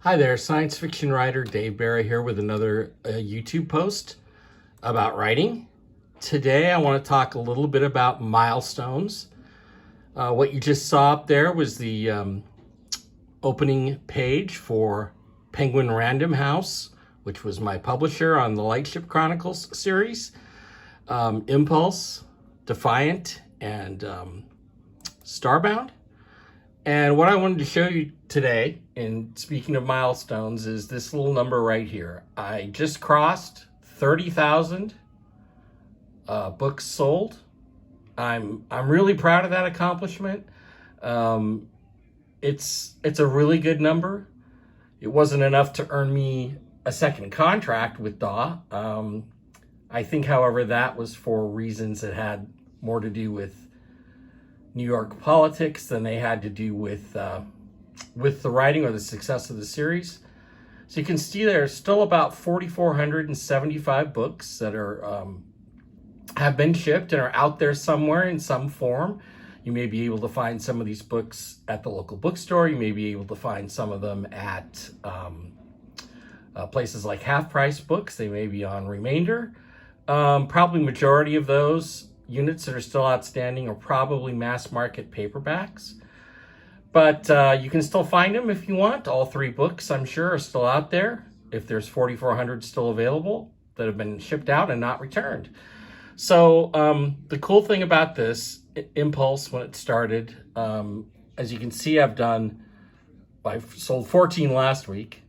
Hi there, science fiction writer Dave Barry here with another YouTube post about writing. Today I want to talk a little bit about milestones. What you just saw up there was the opening page for Penguin Random House, which was my publisher on the Lightship Chronicles series. Impulse, Defiant, and Starbound. And what I wanted to show you today, in speaking of milestones, is this little number right here. I just crossed 30,000 books sold. I'm really proud of that accomplishment. It's a really good number. It wasn't enough to earn me a second contract with DAW. I think, however, that was for reasons that had more to do with New York politics than they had to do with the writing or the success of the series. So you can see there's still about 4,475 books that are have been shipped and are out there somewhere in some form. You may be able to find some of these books at the local bookstore. You may be able to find some of them at places like Half Price Books. They may be on remainder. Probably majority of those units that are still outstanding are probably mass market paperbacks. But you can still find them if you want. All three books, I'm sure, are still out there. If there's 4,400 still available that have been shipped out and not returned. So the cool thing about this, Impulse, when it started, as you can see, I sold 14 last week.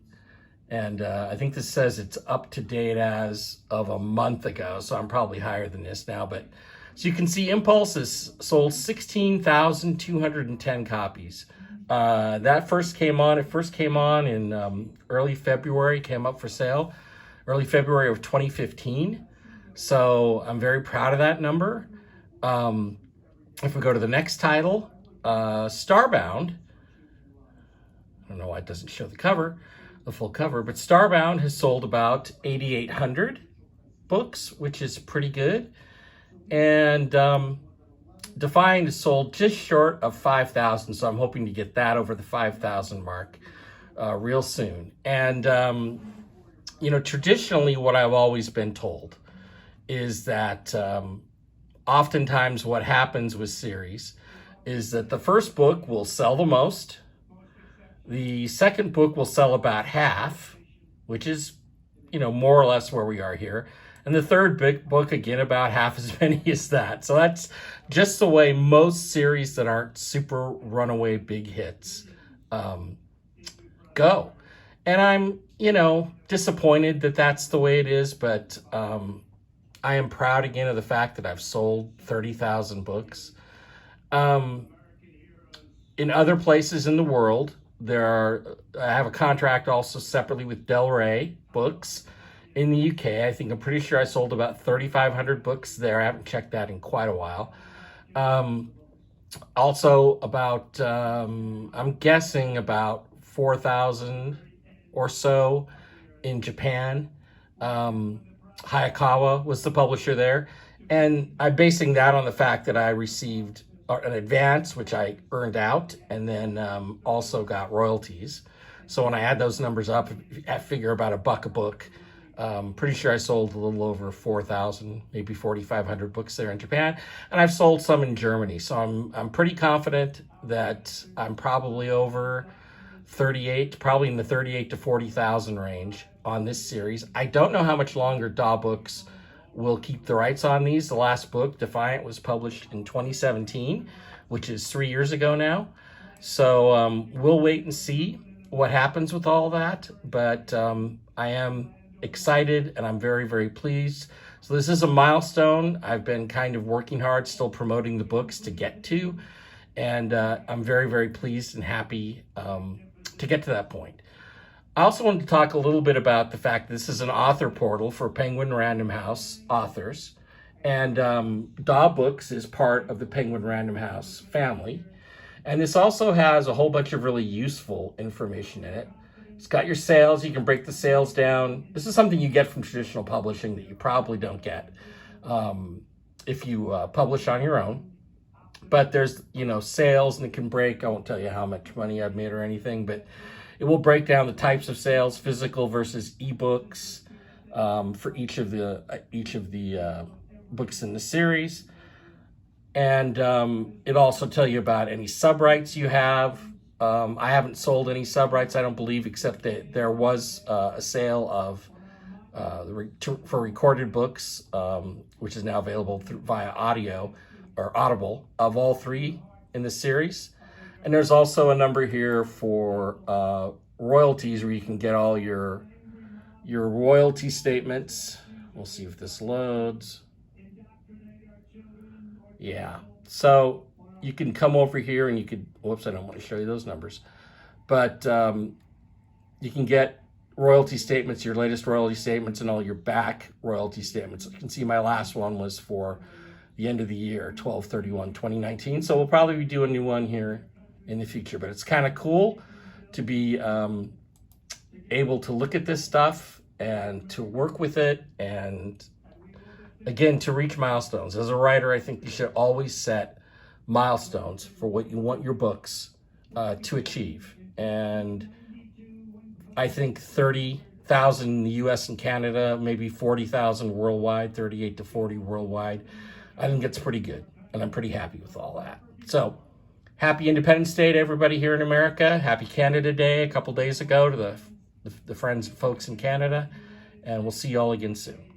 And I think this says it's up to date as of a month ago. So I'm probably higher than this now. But so you can see Impulse has sold 16,210 copies. It first came on in early February, came up for sale, early February of 2015. So I'm very proud of that number. If we go to the next title, Starbound, I don't know why it doesn't show the full cover, but Starbound has sold about 8,800 books, which is pretty good. And Defiant is sold just short of 5,000, so I'm hoping to get that over the 5,000 mark real soon. And, traditionally what I've always been told is that oftentimes what happens with series is that the first book will sell the most, the second book will sell about half, which is, more or less where we are here. And the third big book, again, about half as many as that. So that's just the way most series that aren't super runaway big hits go. And I'm, disappointed that that's the way it is. But I am proud, again, of the fact that I've sold 30,000 books. In other places in the world, I have a contract also separately with Del Rey Books in the UK. I'm pretty sure I sold about 3,500 books there. I haven't checked that in quite a while. Also about, I'm guessing about 4,000 or so in Japan. Hayakawa was the publisher there. And I'm basing that on the fact that I received an advance, which I earned out, and then also got royalties. So when I add those numbers up, I figure about $1 a book. Pretty sure I sold a little over 4,000, maybe 4,500 books there in Japan, and I've sold some in Germany. So I'm pretty confident that I'm probably over 38, probably in the 38 to 40,000 range on this series. I don't know how much longer DAW Books will keep the rights on these. The last book, Defiant, was published in 2017, which is 3 years ago now. So we'll wait and see what happens with all that. But I am excited and I'm very, very pleased. So this is a milestone. I've been kind of working hard, still promoting the books to get to. And I'm very, very pleased and happy to get to that point. I also wanted to talk a little bit about the fact that this is an author portal for Penguin Random House authors. And DAW Books is part of the Penguin Random House family. And this also has a whole bunch of really useful information in it. It's got your sales. You can break the sales down. This is something you get from traditional publishing that you probably don't get if you publish on your own. But there's, sales, and it can break. I won't tell you how much money I've made or anything, but It will break down the types of sales, physical versus ebooks, for each of the books in the series. And it'll also tell you about any sub-rights you have. I haven't sold any sub-rights, I don't believe, except that there was a sale of for recorded books, which is now available via audio or Audible, of all 3 in the series. And there's also a number here for royalties, where you can get all your royalty statements. We'll see if this loads. Yeah, so you can come over here and you could, whoops, I don't want to show you those numbers, but you can get royalty statements, your latest royalty statements, and all your back royalty statements. You can see my last one was for the end of the year, 12/31/2019. So we'll probably do a new one here in the future, but it's kind of cool to be able to look at this stuff and to work with it, and again, to reach milestones. As a writer, I think you should always set milestones for what you want your books to achieve. And I think 30,000 in the US and Canada, maybe 40,000 worldwide, 38 to 40 worldwide. I think it's pretty good, and I'm pretty happy with all that. So, happy Independence Day to everybody here in America. Happy Canada Day a couple days ago to the friends and folks in Canada. And we'll see you all again soon.